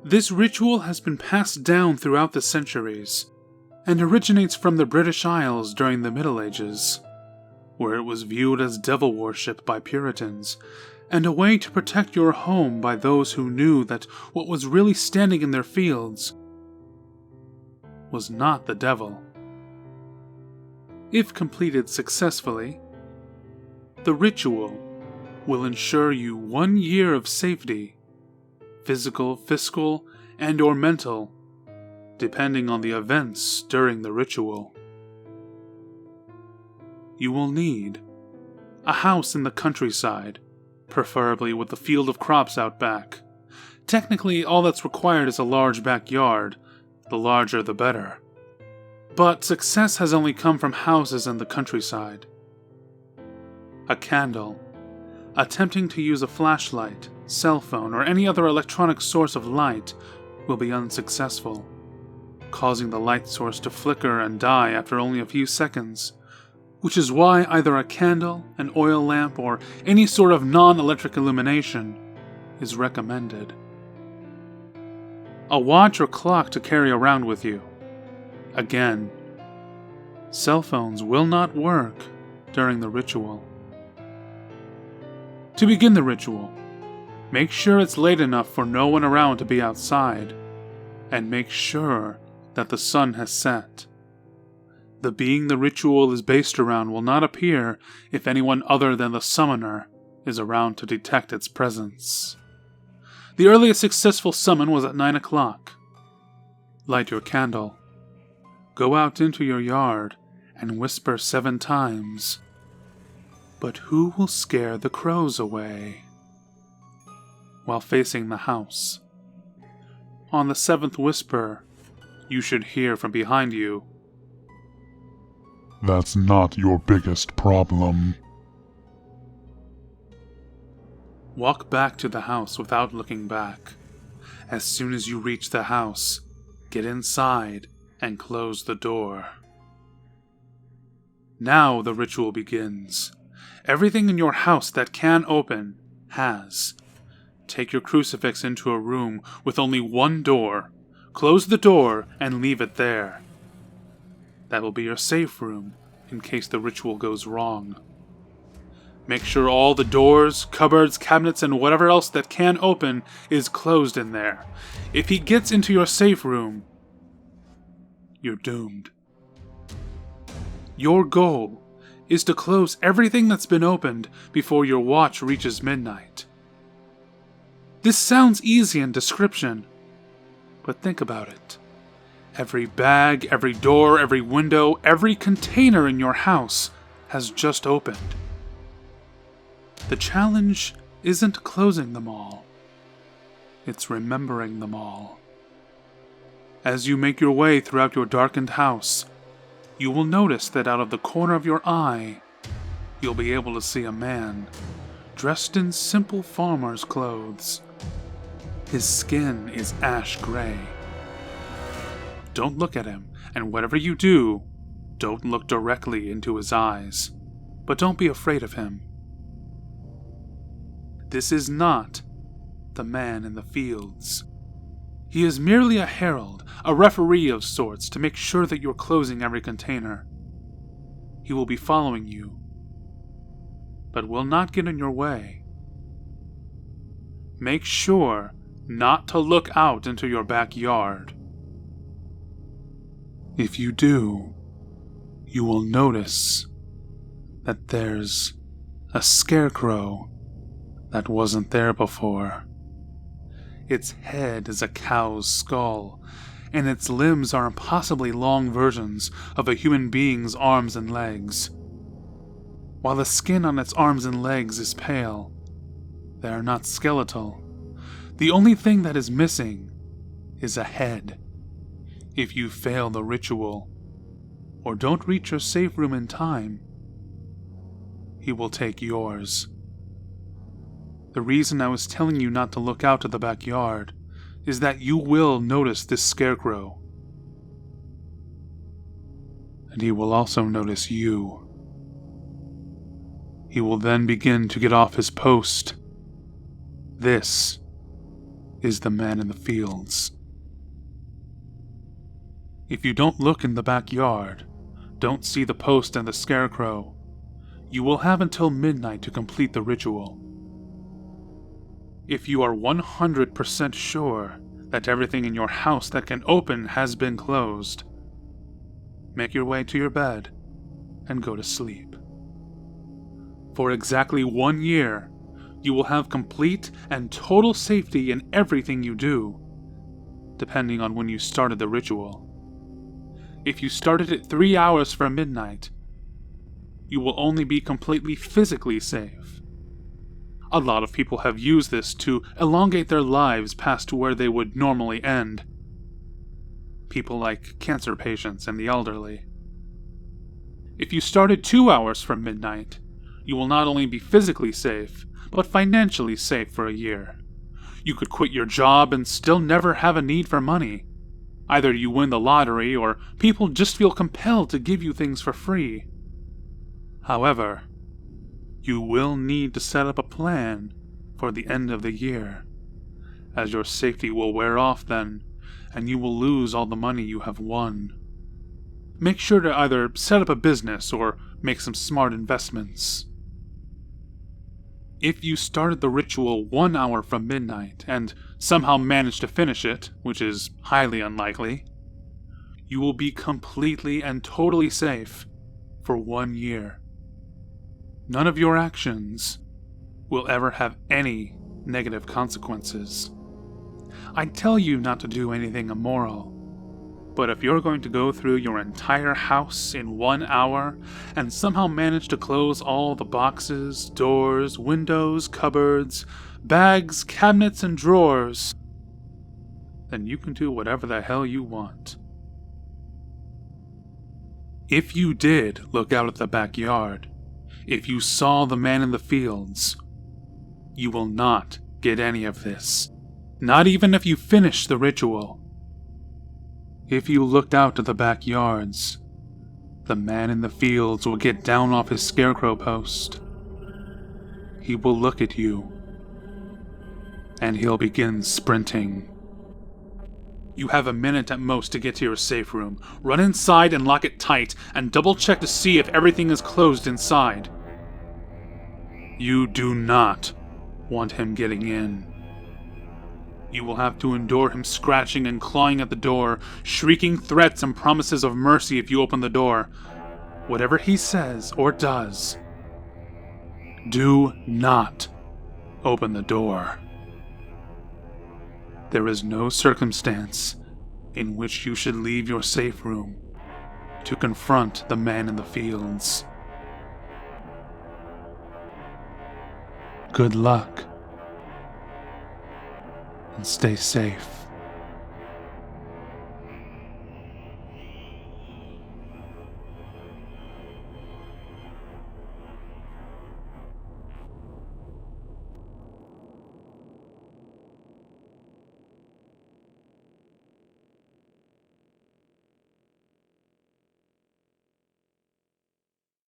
This ritual has been passed down throughout the centuries, and originates from the British Isles during the Middle Ages, where it was viewed as devil worship by Puritans, and a way to protect your home by those who knew that what was really standing in their fields was not the devil. If completed successfully, the ritual will ensure you 1 year of safety, physical, fiscal, and/or mental, depending on the events during the ritual. You will need a house in the countryside, preferably with a field of crops out back. Technically, all that's required is a large backyard, the larger the better. But success has only come from houses in the countryside. A candle. Attempting to use a flashlight, cell phone, or any other electronic source of light will be unsuccessful, causing the light source to flicker and die after only a few seconds, which is why either a candle, an oil lamp, or any sort of non-electric illumination is recommended. A watch or clock to carry around with you. Again, cell phones will not work during the ritual. To begin the ritual, make sure it's late enough for no one around to be outside, and make sure that the sun has set. The being the ritual is based around will not appear if anyone other than the summoner is around to detect its presence. The earliest successful summon was at 9 o'clock. Light your candle. Go out into your yard and whisper 7 times. But who will scare the crows away? While facing the house. On the 7th whisper, you should hear from behind you, "That's not your biggest problem." Walk back to the house without looking back. As soon as you reach the house, get inside and close the door. Now the ritual begins. Everything in your house that can open has. Take your crucifix into a room with only one door. Close the door and leave it there. That will be your safe room in case the ritual goes wrong. Make sure all the doors, cupboards, cabinets, and whatever else that can open is closed in there. If he gets into your safe room, you're doomed. Your goal is to close everything that's been opened before your watch reaches midnight. This sounds easy in description, but think about it. Every bag, every door, every window, every container in your house has just opened. The challenge isn't closing them all. It's remembering them all. As you make your way throughout your darkened house, you will notice that out of the corner of your eye, you'll be able to see a man, dressed in simple farmer's clothes. His skin is ash gray. Don't look at him, and whatever you do, don't look directly into his eyes. But don't be afraid of him. This is not the man in the fields. He is merely a herald, a referee of sorts, to make sure that you're closing every container. He will be following you, but will not get in your way. Make sure not to look out into your backyard. If you do, you will notice that there's a scarecrow that wasn't there before. Its head is a cow's skull, and its limbs are impossibly long versions of a human being's arms and legs. While the skin on its arms and legs is pale, they are not skeletal. The only thing that is missing is a head. If you fail the ritual, or don't reach your safe room in time, he will take yours. The reason I was telling you not to look out to the backyard is that you will notice this scarecrow. And he will also notice you. He will then begin to get off his post. This is the man in the fields. If you don't look in the backyard, don't see the post and the scarecrow, you will have until midnight to complete the ritual. If you are 100% sure that everything in your house that can open has been closed, make your way to your bed and go to sleep. For exactly 1 year, you will have complete and total safety in everything you do, depending on when you started the ritual. If you started it 3 hours from midnight, you will only be completely physically safe. A lot of people have used this to elongate their lives past where they would normally end. People like cancer patients and the elderly. If you started 2 hours from midnight, you will not only be physically safe, but financially safe for a year. You could quit your job and still never have a need for money. Either you win the lottery, or people just feel compelled to give you things for free. However, you will need to set up a plan for the end of the year, as your safety will wear off then, and you will lose all the money you have won. Make sure to either set up a business or make some smart investments. If you started the ritual 1 hour from midnight and somehow managed to finish it, which is highly unlikely, you will be completely and totally safe for 1 year. None of your actions will ever have any negative consequences. I tell you not to do anything immoral, but if you're going to go through your entire house in 1 hour and somehow manage to close all the boxes, doors, windows, cupboards, bags, cabinets, and drawers, then you can do whatever the hell you want. If you did look out at the backyard, if you saw the man in the fields, you will not get any of this. Not even if you finish the ritual. If you looked out to the backyards, the man in the fields will get down off his scarecrow post. He will look at you, and he'll begin sprinting. You have a minute at most to get to your safe room. Run inside and lock it tight, and double check to see if everything is closed inside. You do not want him getting in. You will have to endure him scratching and clawing at the door, shrieking threats and promises of mercy if you open the door. Whatever he says or does, do not open the door. There is no circumstance in which you should leave your safe room to confront the man in the fields. Good luck, and stay safe.